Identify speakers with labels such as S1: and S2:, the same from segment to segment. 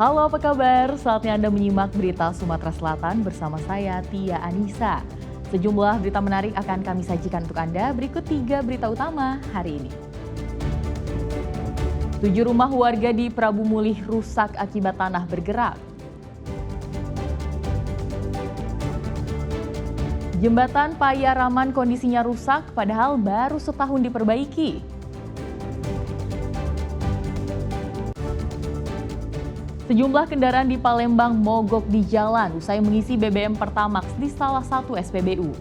S1: Halo, apa kabar? Saatnya Anda menyimak berita Sumatera Selatan bersama saya, Tia Anissa. Sejumlah berita menarik akan kami sajikan untuk Anda. Berikut 3 berita utama hari ini. 7 rumah warga di Prabu Mulih rusak akibat tanah bergerak. Jembatan Payaraman kondisinya rusak padahal baru setahun diperbaiki. Sejumlah kendaraan di Palembang mogok di jalan usai mengisi BBM Pertamax di salah satu SPBU.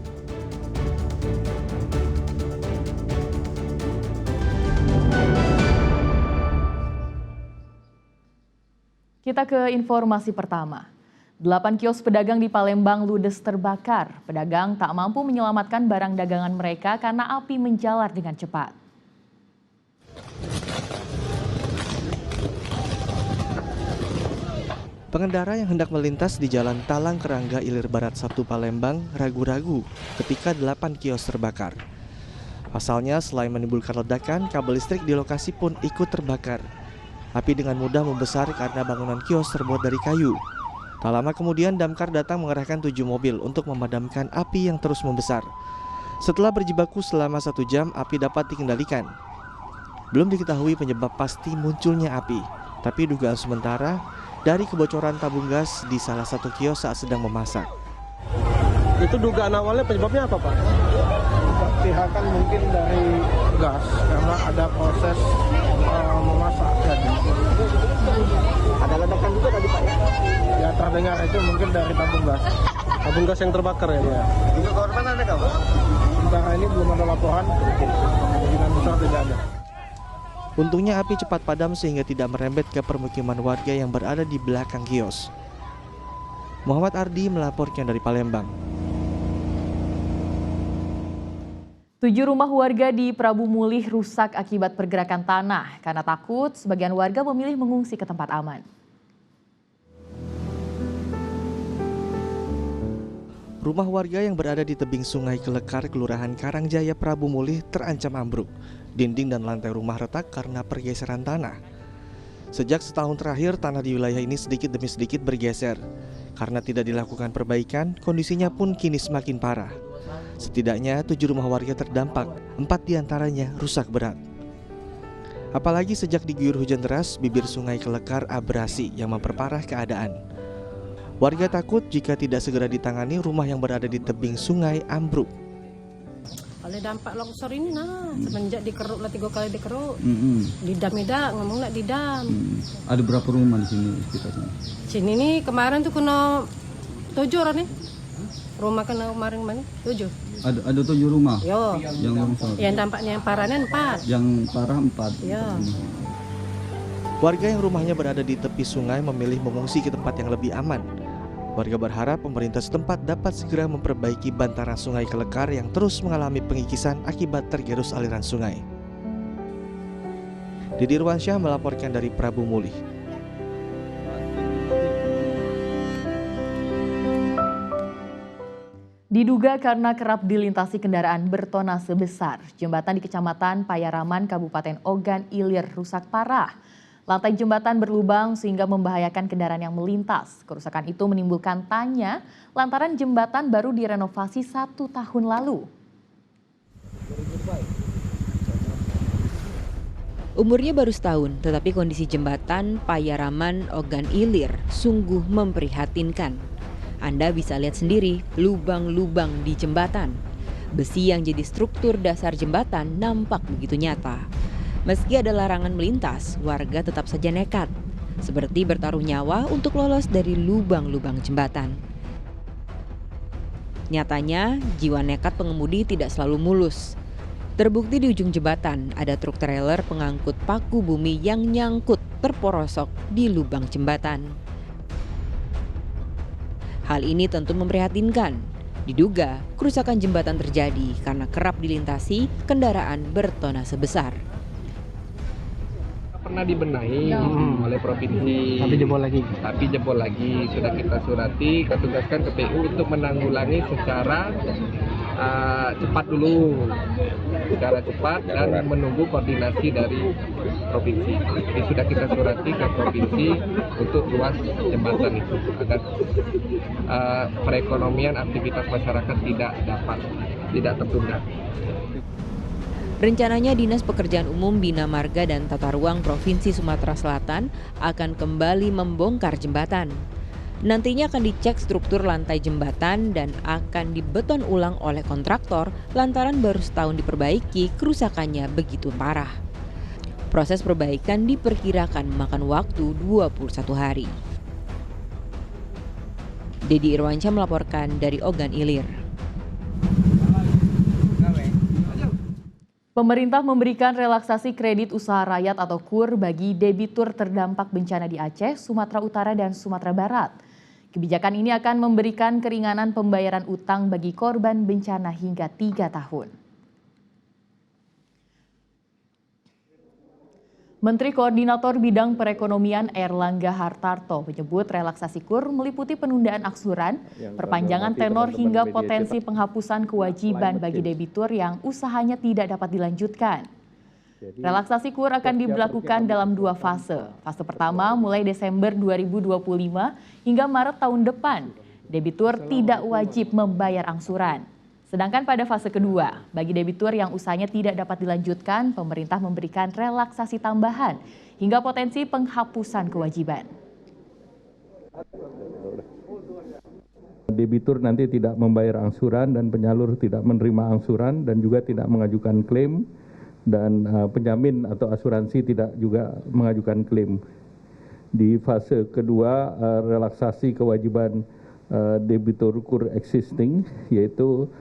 S1: Kita ke informasi pertama. 8 kios pedagang di Palembang ludes terbakar. Pedagang tak mampu menyelamatkan barang dagangan mereka karena api menjalar dengan cepat.
S2: Pengendara yang hendak melintas di Jalan Talang Kerangga Ilir Barat 1 Palembang ragu-ragu ketika 8 kios terbakar. Pasalnya selain menimbulkan ledakan, kabel listrik di lokasi pun ikut terbakar. Api dengan mudah membesar karena bangunan kios terbuat dari kayu. Tak lama kemudian damkar datang mengerahkan 7 mobil untuk memadamkan api yang terus membesar. Setelah berjibaku selama 1 jam, api dapat dikendalikan. Belum diketahui penyebab pasti munculnya api, tapi dugaan sementara dari kebocoran tabung gas di salah satu kios saat sedang memasak.
S3: Itu dugaan awalnya penyebabnya apa, Pak?
S4: Perpihakkan mungkin dari gas karena ada proses memasak jadi.
S3: Ada ledakan juga tadi, Pak, ya?
S4: Ya terdengar itu mungkin dari tabung gas.
S3: Tabung gas yang terbakar ya?
S4: Ya.
S3: Untuk korban ada nggak, Pak?
S4: Sementara ini belum ada laporan, kemungkinan besar tidak ada.
S2: Untungnya api cepat padam sehingga tidak merembet ke permukiman warga yang berada di belakang kios. Muhammad Ardi melaporkan dari Palembang.
S1: 7 rumah warga di Prabu Mulih rusak akibat pergerakan tanah. Karena takut, sebagian warga memilih mengungsi ke tempat aman.
S2: Rumah warga yang berada di tebing Sungai Kelekar, Kelurahan Karangjaya, Prabu Mulih terancam ambruk. Dinding dan lantai rumah retak karena pergeseran tanah. Sejak setahun terakhir, tanah di wilayah ini sedikit demi sedikit bergeser. Karena tidak dilakukan perbaikan, kondisinya pun kini semakin parah. Setidaknya 7 rumah warga terdampak, 4 diantaranya rusak berat. Apalagi sejak diguyur hujan deras, bibir Sungai Kelekar abrasi yang memperparah keadaan. Warga takut jika tidak segera ditangani, rumah yang berada di tebing sungai ambruk.
S5: Oleh dampak longsor ini semenjak dikeruk lah 3 kali dikeruk, didam ngomong nak didam.
S6: Ada berapa rumah di sini sekitarnya?
S5: Sini nih kemarin tuh kena 7 orang nih. Rumah kena kemarin 7.
S6: Ada 7 rumah.
S5: Yo.
S6: Yang longsor.
S5: Yang dampaknya yang parahnya 4.
S6: Yang parah 4.
S5: Yo.
S2: Warga yang rumahnya berada di tepi sungai memilih mengungsi ke tempat yang lebih aman. Warga berharap pemerintah setempat dapat segera memperbaiki bantaran Sungai Kelekar yang terus mengalami pengikisan akibat tergerus aliran sungai. Didi Ruansyah melaporkan dari Prabu Mulih.
S1: Diduga karena kerap dilintasi kendaraan bertonase besar, jembatan di Kecamatan Payaraman, Kabupaten Ogan Ilir rusak parah. Lantai jembatan berlubang sehingga membahayakan kendaraan yang melintas. Kerusakan itu menimbulkan tanya lantaran jembatan baru direnovasi 1 tahun lalu.
S7: Umurnya baru setahun, tetapi kondisi jembatan Payaraman Ogan Ilir sungguh memprihatinkan. Anda bisa lihat sendiri lubang-lubang di jembatan. Besi yang jadi struktur dasar jembatan nampak begitu nyata. Meski ada larangan melintas, warga tetap saja nekat, seperti bertaruh nyawa untuk lolos dari lubang-lubang jembatan. Nyatanya, jiwa nekat pengemudi tidak selalu mulus. Terbukti di ujung jembatan, ada truk trailer pengangkut paku bumi yang nyangkut terporosok di lubang jembatan. Hal ini tentu memprihatinkan. Diduga, kerusakan jembatan terjadi karena kerap dilintasi kendaraan bertonase besar.
S8: Pernah dibenahi oleh provinsi, tapi jebol lagi. Sudah kita surati, kita tugaskan ke PU untuk menanggulangi secara cepat dulu. secara cepat dan menunggu koordinasi dari provinsi. Jadi sudah kita surati ke provinsi untuk ruas jembatan itu agar perekonomian aktivitas masyarakat tidak tertunda.
S7: Rencananya Dinas Pekerjaan Umum, Bina Marga dan Tata Ruang Provinsi Sumatera Selatan akan kembali membongkar jembatan. Nantinya akan dicek struktur lantai jembatan dan akan dibeton ulang oleh kontraktor lantaran baru setahun diperbaiki, kerusakannya begitu parah. Proses perbaikan diperkirakan memakan waktu 21 hari. Dedi Irwansyah melaporkan dari Ogan Ilir.
S1: Pemerintah memberikan relaksasi kredit usaha rakyat atau KUR bagi debitur terdampak bencana di Aceh, Sumatera Utara, dan Sumatera Barat. Kebijakan ini akan memberikan keringanan pembayaran utang bagi korban bencana hingga 3 tahun. Menteri Koordinator Bidang Perekonomian Airlangga Hartarto menyebut relaksasi KUR meliputi penundaan aksuran, perpanjangan tenor hingga potensi penghapusan kewajiban bagi debitur yang usahanya tidak dapat dilanjutkan. Relaksasi KUR akan diberlakukan dalam 2 fase. Fase pertama mulai Desember 2025 hingga Maret tahun depan, debitur tidak wajib membayar angsuran. Sedangkan pada fase kedua, bagi debitur yang usahanya tidak dapat dilanjutkan, pemerintah memberikan relaksasi tambahan hingga potensi penghapusan kewajiban.
S9: Debitur nanti tidak membayar angsuran dan penyalur tidak menerima angsuran dan juga tidak mengajukan klaim, dan penjamin atau asuransi tidak juga mengajukan klaim. Di fase kedua, relaksasi kewajiban debitur KUR existing, yaitu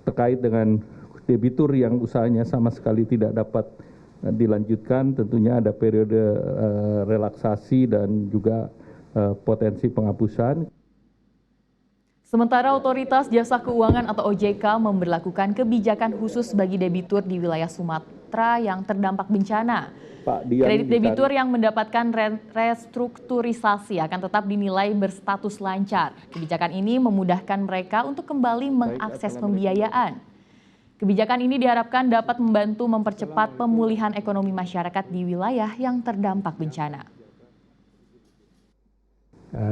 S9: terkait dengan debitur yang usahanya sama sekali tidak dapat dilanjutkan, tentunya ada periode relaksasi dan juga potensi penghapusan.
S1: Sementara Otoritas Jasa Keuangan atau OJK memberlakukan kebijakan khusus bagi debitur di wilayah Sumatera yang terdampak bencana. Kredit debitur yang mendapatkan restrukturisasi akan tetap dinilai berstatus lancar. Kebijakan ini memudahkan mereka untuk kembali mengakses pembiayaan. Kebijakan ini diharapkan dapat membantu mempercepat pemulihan ekonomi masyarakat di wilayah yang terdampak bencana.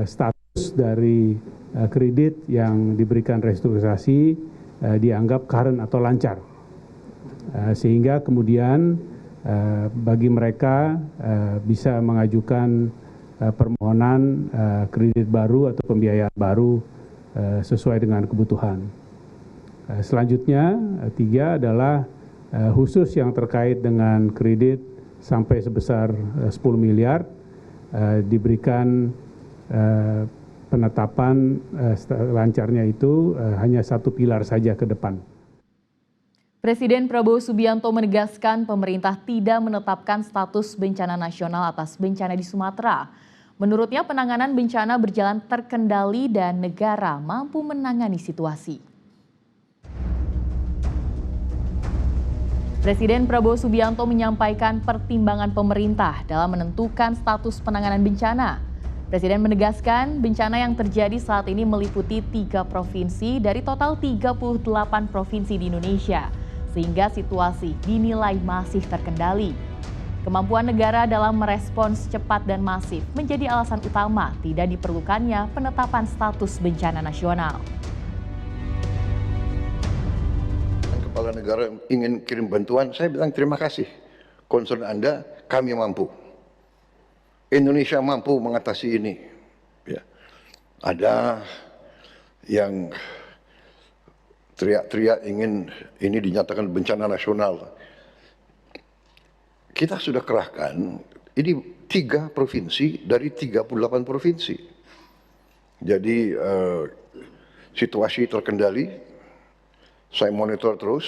S10: Status dari kredit yang diberikan restrukturisasi dianggap current atau lancar, sehingga kemudian bagi mereka bisa mengajukan permohonan kredit baru atau pembiayaan baru sesuai dengan kebutuhan. Selanjutnya, 3 adalah khusus yang terkait dengan kredit sampai sebesar 10 miliar diberikan penetapan lancarnya itu hanya 1 pilar saja ke depan.
S1: Presiden Prabowo Subianto menegaskan pemerintah tidak menetapkan status bencana nasional atas bencana di Sumatera. Menurutnya penanganan bencana berjalan terkendali dan negara mampu menangani situasi. Presiden Prabowo Subianto menyampaikan pertimbangan pemerintah dalam menentukan status penanganan bencana. Presiden menegaskan bencana yang terjadi saat ini meliputi 3 provinsi dari total 38 provinsi di Indonesia, sehingga situasi dinilai masih terkendali. Kemampuan negara dalam merespons cepat dan masif menjadi alasan utama tidak diperlukannya penetapan status bencana nasional.
S11: Kepala negara ingin kirim bantuan, saya bilang terima kasih. Concern Anda, kami mampu. Indonesia mampu mengatasi ini. Ya. Ada yang teriak-teriak ingin ini dinyatakan bencana nasional. Kita sudah kerahkan ini 3 provinsi dari 38 provinsi. Jadi situasi terkendali, saya monitor terus.